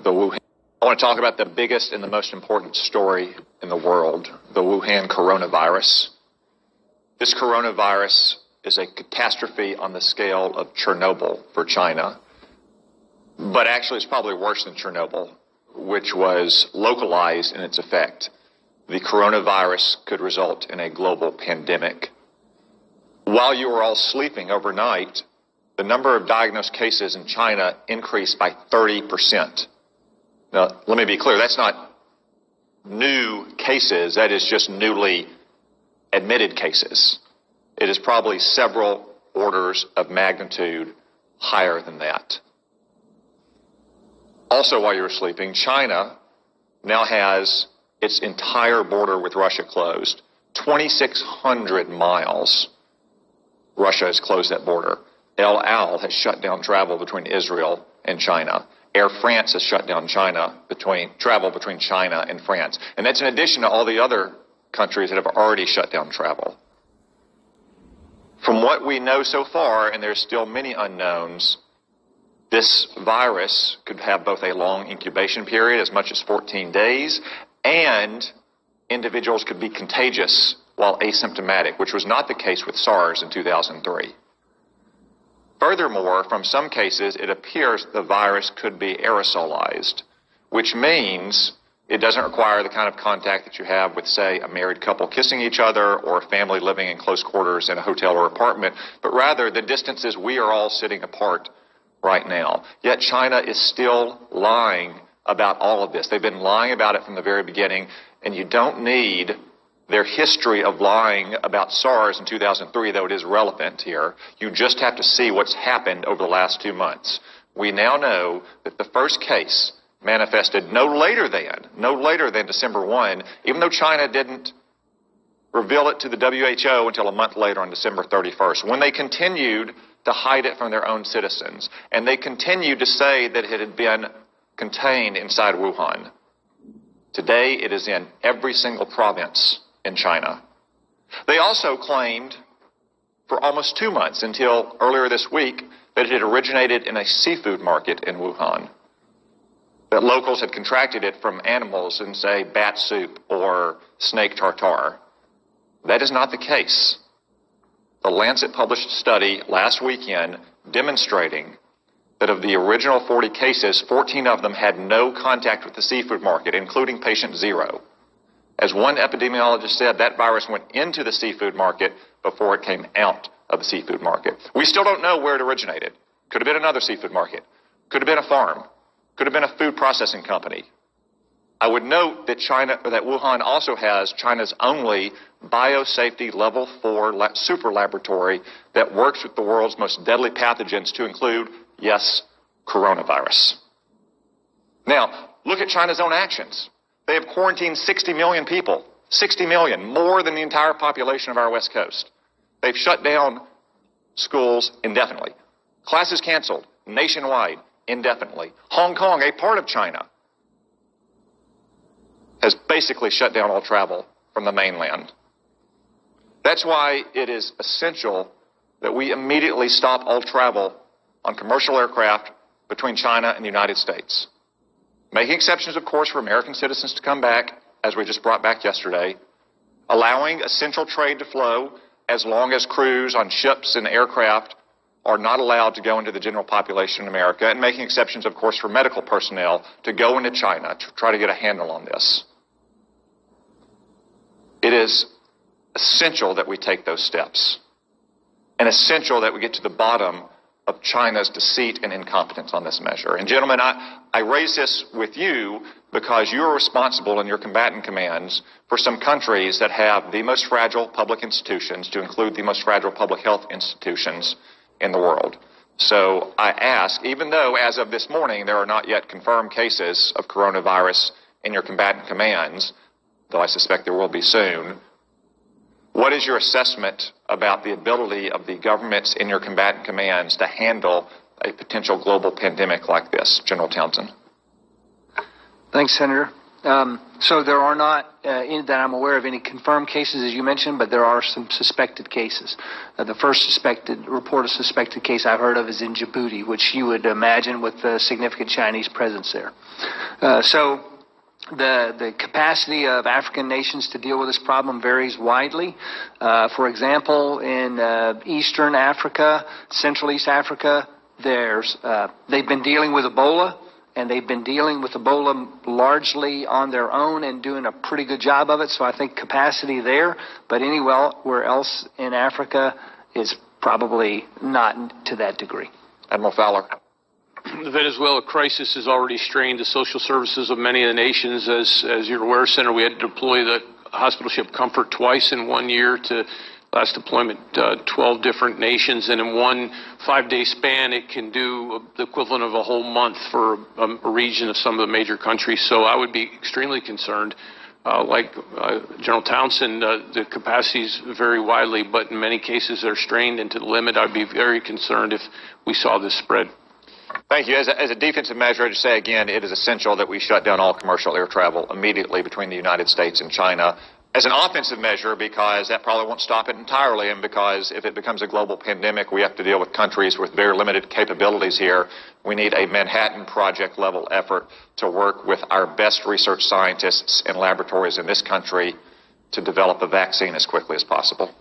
the Wuhan. I want to talk about the biggest and the most important story in the world, the Wuhan coronavirus. This coronavirus is a catastrophe on the scale of Chernobyl for China, but actually it's probably worse than Chernobyl, which was localized in its effect. The coronavirus could result in a global pandemic. While you were all sleeping overnight, the number of diagnosed cases in China increased by 30%. Now, let me be clear, that's not new cases, that is just newly admitted cases. It is probably several orders of magnitude higher than that. Also, while you were sleeping, China now has its entire border with Russia closed. 2,600 miles, Russia has closed that border. El Al has shut down travel between Israel and China. Air France has shut down travel between China and France. And that's in addition to all the other countries that have already shut down travel. From what we know so far, and there's still many unknowns, this virus could have both a long incubation period, as much as 14 days, and individuals could be contagious while asymptomatic, which was not the case with SARS in 2003. Furthermore, from some cases, it appears the virus could be aerosolized, which means it doesn't require the kind of contact that you have with, say, a married couple kissing each other or a family living in close quarters in a hotel or apartment, but rather the distances we are all sitting apart right now. Yet China is still lying about all of this. They've been lying about it from the very beginning, and you don't need their history of lying about SARS in 2003, though it is relevant here. You just have to see what's happened over the last 2 months. We now know that the first case manifested no later than December 1, even though China didn't reveal it to the WHO until a month later on December 31st, when they continued to hide it from their own citizens. And they continued to say that it had been contained inside Wuhan. Today, it is in every single province in China. They also claimed for almost 2 months, until earlier this week, that it had originated in a seafood market in Wuhan, that locals had contracted it from animals in, say, bat soup or snake tartare. That is not the case. The Lancet published a study last weekend demonstrating that of the original 40 cases, 14 of them had no contact with the seafood market, including patient 0. As one epidemiologist said, that virus went into the seafood market before it came out of the seafood market. We still don't know where it originated. Could have been another seafood market. Could have been a farm. Could have been a food processing company. I would note that Wuhan also has China's only biosafety level 4 super laboratory that works with the world's most deadly pathogens, to include, yes, coronavirus. Now, look at China's own actions. They have quarantined 60 million people, 60 million, more than the entire population of our West Coast. They've shut down schools indefinitely. Classes canceled nationwide indefinitely. Hong Kong, a part of China, has basically shut down all travel from the mainland. That's why it is essential that we immediately stop all travel on commercial aircraft between China and the United States. Making exceptions, of course, for American citizens to come back, as we just brought back yesterday. Allowing essential trade to flow as long as crews on ships and aircraft are not allowed to go into the general population in America. And making exceptions, of course, for medical personnel to go into China to try to get a handle on this. It is essential that we take those steps. And essential that we get to the bottom of China's deceit and incompetence on this measure. And gentlemen, I raise this with you because you are responsible in your combatant commands for some countries that have the most fragile public institutions, to include the most fragile public health institutions in the world. So I ask, even though as of this morning there are not yet confirmed cases of coronavirus in your combatant commands, though I suspect there will be soon, what is your assessment about the ability of the governments in your combatant commands to handle a potential global pandemic like this? General Townsend. Thanks, Senator. So there are not, that I'm aware of, any confirmed cases, as you mentioned, but there are some suspected cases. The first report of suspected case I've heard of is in Djibouti, which you would imagine with a significant Chinese presence there. So the capacity of African nations to deal with this problem varies widely. For example, in Eastern Africa, Central East Africa, they've been dealing with Ebola, and they've been dealing with Ebola largely on their own and doing a pretty good job of it. So I think capacity there, but anywhere else in Africa is probably not to that degree. Admiral Fowler. The Venezuela crisis has already strained the social services of many of the nations. As you're aware, Senator, we had to deploy the hospital ship Comfort twice in 1 year to last deployment 12 different nations, and in one 5-day span it can do the equivalent of a whole month for a region of some of the major countries. So I would be extremely concerned. Like General Townsend, the capacities vary widely, but in many cases they're strained into the limit. I'd be very concerned if we saw this spread. Thank you. As a defensive measure, I just say again, it is essential that we shut down all commercial air travel immediately between the United States and China. As an offensive measure, because that probably won't stop it entirely, and because if it becomes a global pandemic, we have to deal with countries with very limited capabilities here. We need a Manhattan Project level effort to work with our best research scientists and laboratories in this country to develop a vaccine as quickly as possible.